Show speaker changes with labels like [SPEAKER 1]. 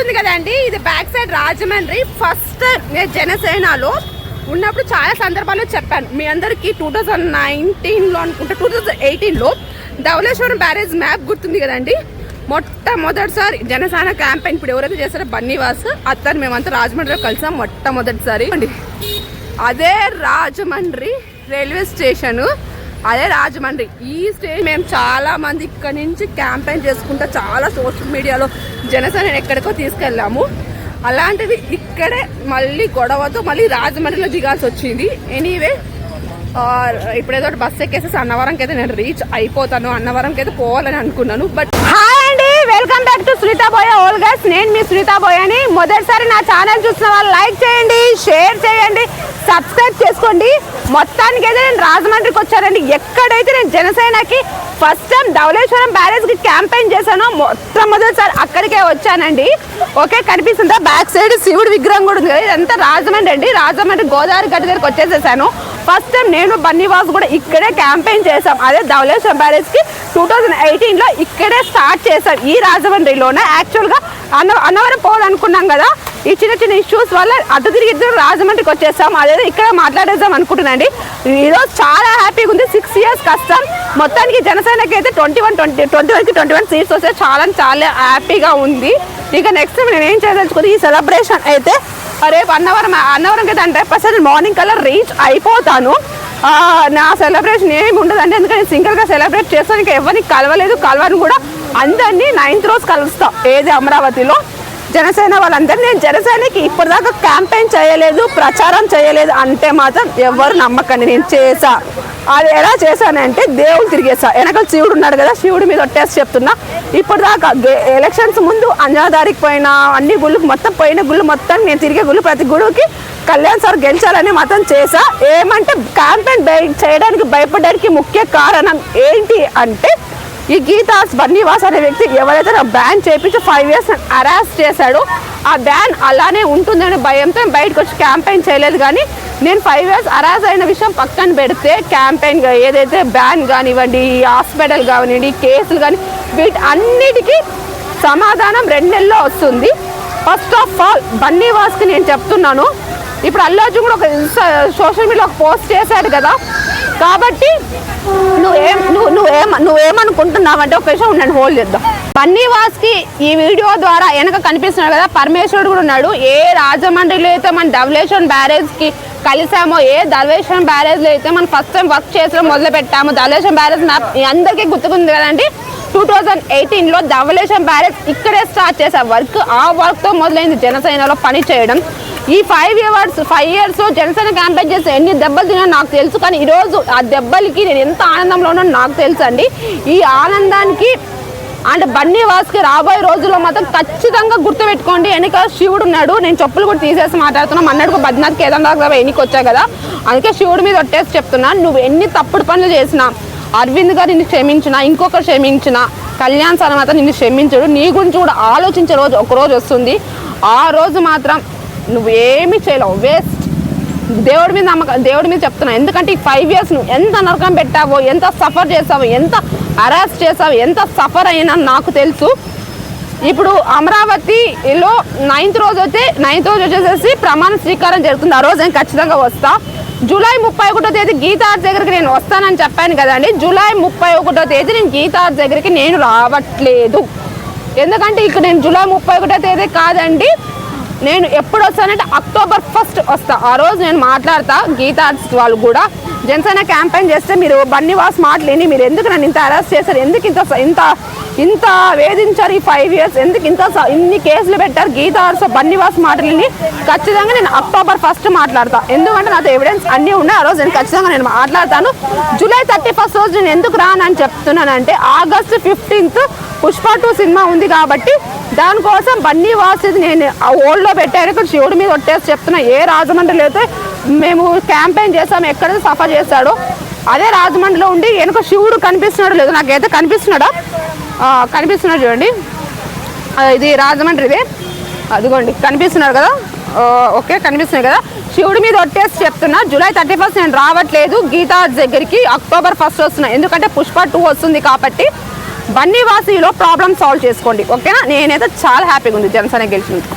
[SPEAKER 1] కనిపిస్తుంది కదండి, ఇది బ్యాక్ సైడ్ రాజమండ్రి. ఫస్ట్ నేను జనసేనలో ఉన్నప్పుడు చాలా సందర్భాల్లో చెప్పాను మీ అందరికి. 2019లో అనుకుంటా 2018లో ధవళేశ్వరం బ్యారేజ్ మ్యాప్ గుర్తుంది కదండి. మొట్టమొదటిసారి జనసేన క్యాంపెయిన్ ఇప్పుడు ఎవరైతే చేస్తారో బన్నీవాస్ అతను మేమంతా రాజమండ్రిలో కలిసాం మొట్టమొదటిసారి అండి. అదే రాజమండ్రి రైల్వే స్టేషను, అదే రాజమండ్రి. ఈ స్టేజ్ మేము చాలా మంది ఇక్కడ నుంచి క్యాంపెయిన్ చేసుకుంటా చాలా సోషల్ మీడియాలో జనసేన ఎక్కడికో తీసుకెళ్ళాము. అలాంటిది ఇక్కడే మళ్ళీ గొడవతో మళ్ళీ రాజమండ్రిలో దిగాల్సి వచ్చింది. ఎనీవే ఇప్పుడు ఏదో బస్ ఎక్కేసి అన్నవరంకి అయితే నేను రీచ్ అయిపోతాను, అన్నవరంకి అయితే పోవాలని అనుకున్నాను. బట్ హాయ్ అండి, welcome back to Sunitha Boya all guys. నేను మీ సునీత బోయని. మొదటిసారి నా ఛానల్ చూసిన వాళ్ళు లైక్ చేయండి, షేర్ చేయండి, సబ్స్క్రైబ్ చేసుకోండి. మొత్తానికి అయితే నేను రాజమండ్రికి వచ్చానండి. ఎక్కడైతే నేను జనసేనకి ఫస్ట్ టైం ధవళేశ్వరం బ్యారేజ్ కి క్యాంపెయిన్ చేశానో మొట్టమొదటిసారి అక్కడికే వచ్చానండి. ఓకే, కనిపిస్తుందా బ్యాక్ సైడ్ శివుడు విగ్రహం కూడా ఉంది కదా. ఇదంతా రాజమండ్రి అండి. రాజమండ్రి గోదావరి గట్టు దగ్గరికి వచ్చేసేసాను. ఫస్ట్ టైం నేను బన్నీవాస్ కూడా ఇక్కడే క్యాంపెయిన్ చేశాం. అదే ధవళేశ్వరం బ్యారేజ్ కి 2018లో ఇక్కడే స్టార్ట్ చేశాం, ఈ రాజమండ్రిలోనే. యాక్చువల్గా అన్నవరం పోవాలనుకున్నాం కదా, ఈ చిన్న చిన్న ఇష్యూస్ వల్ల అటు తిరిగి రాజమండ్రికి వచ్చేసాం. అదేదో ఇక్కడ మాట్లాడేద్దాం అనుకుంటున్నాండి. ఈరోజు చాలా హ్యాపీగా ఉంది. 6 years కష్టం. మొత్తానికి జనసేనకి అయితే 21 సీట్స్ వస్తే చాలా హ్యాపీగా ఉంది. ఇక నెక్స్ట్ నేను ఏం చేయదలుచుకుంది, ఈ సెలబ్రేషన్ అయితే రేపు అన్నవరంకి అయితే 100% మార్నింగ్ కల్లా రీచ్ అయిపోతాను. నా సెలబ్రేషన్ ఏమి ఉండదండి, ఎందుకంటే సింగిల్గా సెలబ్రేట్ చేస్తాను. ఇంకా ఎవరిని కలవను కూడా. అందరినీ 9th రోజు కలుస్తాం ఏది అమరావతిలో జనసేన వాళ్ళందరూ. నేను జనసేనకి ఇప్పటిదాకా క్యాంపెయిన్ చేయలేదు, ప్రచారం చేయలేదు అంటే మాత్రం ఎవరు నమ్మకండి. నేను చేసా. అది ఎలా చేశానంటే దేవుడు తిరిగేసా. వెనకాల శివుడు ఉన్నాడు కదా, శివుడి మీద ఒట్టేసి చెప్తున్నా. ఇప్పటిదాకా ఎలక్షన్స్ ముందు అంజనాదారికి పోయిన అన్ని గుళ్ళు మొత్తం పోయిన గుళ్ళు మొత్తం నేను తిరిగే గుళ్ళు ప్రతి గుడికి కళ్యాణ్ సార్ గెలిచాలని మాత్రం చేసా. ఏమంటే క్యాంపెయిన్ చేయడానికి భయపడడానికి ముఖ్య కారణం ఏంటి అంటే, ఈ గీతాస్ బన్నీవాస్ అనే వ్యక్తి ఎవరైతే నా బ్యాన్ చేయించి 5 years అరెస్ట్ చేశాడో ఆ బ్యాన్ అలానే ఉంటుందని భయంతో బయటకు వచ్చి క్యాంపెయిన్ చేయలేదు. కానీ నేను 5 years అరెస్ట్ అయిన విషయం పక్కన పెడితే క్యాంపెయిన్ ఏదైతే బ్యాన్ కానివ్వండి, హాస్పిటల్ కానివ్వండి, కేసులు కానీ వీటన్నిటికీ సమాధానం 2 నెలల్లో వస్తుంది. ఫస్ట్ ఆఫ్ ఆల్ బన్నీవాస్కి నేను చెప్తున్నాను, ఇప్పుడు అల్లు అర్జున్ కూడా ఒక సోషల్ మీడియాలో ఒక పోస్ట్ చేశాడు కదా, కాబట్టి నువ్వేమనుకుంటున్నావంటే ఒక విషయం ఉండండి, హోల్డ్ చేద్దాం. బన్నీవాస్కి ఈ వీడియో ద్వారా వెనక కనిపిస్తున్నాడు కదా పరమేశ్వరుడు కూడా ఉన్నాడు. ఏ రాజమండ్రిలో అయితే మన ధవళేశ్వరం బ్యారేజ్కి కలిసామో, ఏ ధవళేశ్వరం బ్యారేజ్లో అయితే మనం ఫస్ట్ టైం వర్క్ చేసడం మొదలు పెట్టాము. ధవళేశ్వరం బ్యారేజ్ మ్యాప్ అందరికీ గుర్తుకుంది కదండి. 2018లో ధవళేశ్వరం బ్యారేజ్ ఇక్కడే స్టార్ట్ చేసే వర్క్. ఆ వర్క్తో మొదలైంది జనసేనలో పని చేయడం. ఈ 5 years జనసేన క్యాంపెయిన్ చేస్తే ఎన్ని దెబ్బలు తినా నాకు తెలుసు. కానీ ఈరోజు ఆ దెబ్బలకి నేను ఎంత ఆనందంలో ఉన్నానో నాకు తెలుసు అండి. ఈ ఆనందానికి అంటే బన్నీవాస్కి రాబోయే రోజుల్లో మాత్రం ఖచ్చితంగా గుర్తుపెట్టుకోండి. వెనక శివుడు ఉన్నాడు. నేను చెప్పులు కూడా తీసేసి మాట్లాడుతున్నాను. మన్నడుకు బద్నాథ్ కేదార్నాథ్ ఎన్నికి వచ్చా కదా, అందుకే శివుడి మీద ఒట్టేసి చెప్తున్నా. నువ్వు ఎన్ని తప్పుడు పనులు చేసినా, అరవింద్ గారు నిన్ను క్షమించిన, ఇంకొకరు క్షమించిన, కళ్యాణ్ సార్ మాత్రం నిన్ను క్షమించడు. నీ గురించి కూడా ఆలోచించే రోజు ఒకరోజు వస్తుంది. ఆ రోజు మాత్రం నువ్వేమీ చేయలేవు, వేస్ట్. దేవుడి మీద చెప్తున్నా. ఎందుకంటే ఈ 5 years నువ్వు ఎంత నరకం పెట్టావో, ఎంత సఫర్ చేసావో, ఎంత అరెస్ట్ చేసావో, ఎంత సఫర్ అయినా నాకు తెలుసు. ఇప్పుడు అమరావతిలో 9th రోజు వచ్చేసేసి ప్రమాణ స్వీకారం జరుగుతుంది. ఆ రోజు నేను ఖచ్చితంగా వస్తా. జూలై 31వ తేదీ గీతా ఆర్ట్స్ దగ్గరికి నేను వస్తానని చెప్పాను కదండి. జూలై 31వ తేదీ నేను గీతా ఆర్ట్స్ దగ్గరికి నేను రావట్లేదు. ఎందుకంటే ఇక్కడ నేను జూలై 31వ తేదీ కాదండి, నేను ఎప్పుడు వస్తానంటే October 1st వస్తా. ఆ రోజు నేను మాట్లాడతా గీతా ఆర్ట్స్ వాళ్ళు కూడా. జనసేన క్యాంపెయిన్ చేస్తే మీరు బన్నీవాస్ మాటలేని మీరు ఎందుకు నన్ను ఇంత అరెస్ట్ చేశారు, ఎందుకు ఇంత వేధించారు ఈ 5 years, ఎందుకు ఇన్ని కేసులు పెట్టారు, గీతా ఆర్ట్స్ బన్నీవాస్ మాటలని ఖచ్చితంగా నేను October 1st మాట్లాడతా. ఎందుకంటే నాతో ఎవిడెన్స్ అన్నీ ఉన్నాయి. ఆ రోజు నేను ఖచ్చితంగా నేను మాట్లాడతాను. జూలై 31st రోజు నేను ఎందుకు రానని చెప్తున్నానంటే, August 15th పుష్ప 2 సినిమా ఉంది కాబట్టి దానికోసం బన్నీవాస్ నేను ఓల్డ్లో పెట్టాను. ఇక్కడ శివుడి మీద ఒట్టేసి చెప్తున్నా. ఏ రాజమండ్రిలో అయితే మేము క్యాంపెయిన్ చేసాము, ఎక్కడైతే సఫర్ చేస్తాడో అదే రాజమండ్రిలో ఉండి వెనుక శివుడు కనిపిస్తున్నాడు లేదు, నాకైతే కనిపిస్తున్నాడు చూడండి. ఇది రాజమండ్రిదే, అదిగోండి కనిపిస్తున్నారు కదా. ఓకే, కనిపిస్తున్నాయి కదా. శివుడి మీద ఒట్టేసి చెప్తున్నా, జూలై 31st నేను రావట్లేదు గీతా దగ్గరికి. October 1st వస్తున్నా. ఎందుకంటే పుష్ప 2 వస్తుంది కాబట్టి బన్నీవాసిలో ప్రాబ్లమ్ సాల్వ్ చేసుకోండి. ఓకేనా? నేనైతే చాలా హ్యాపీగా ఉంది జనసేన గెలిచినందుకు.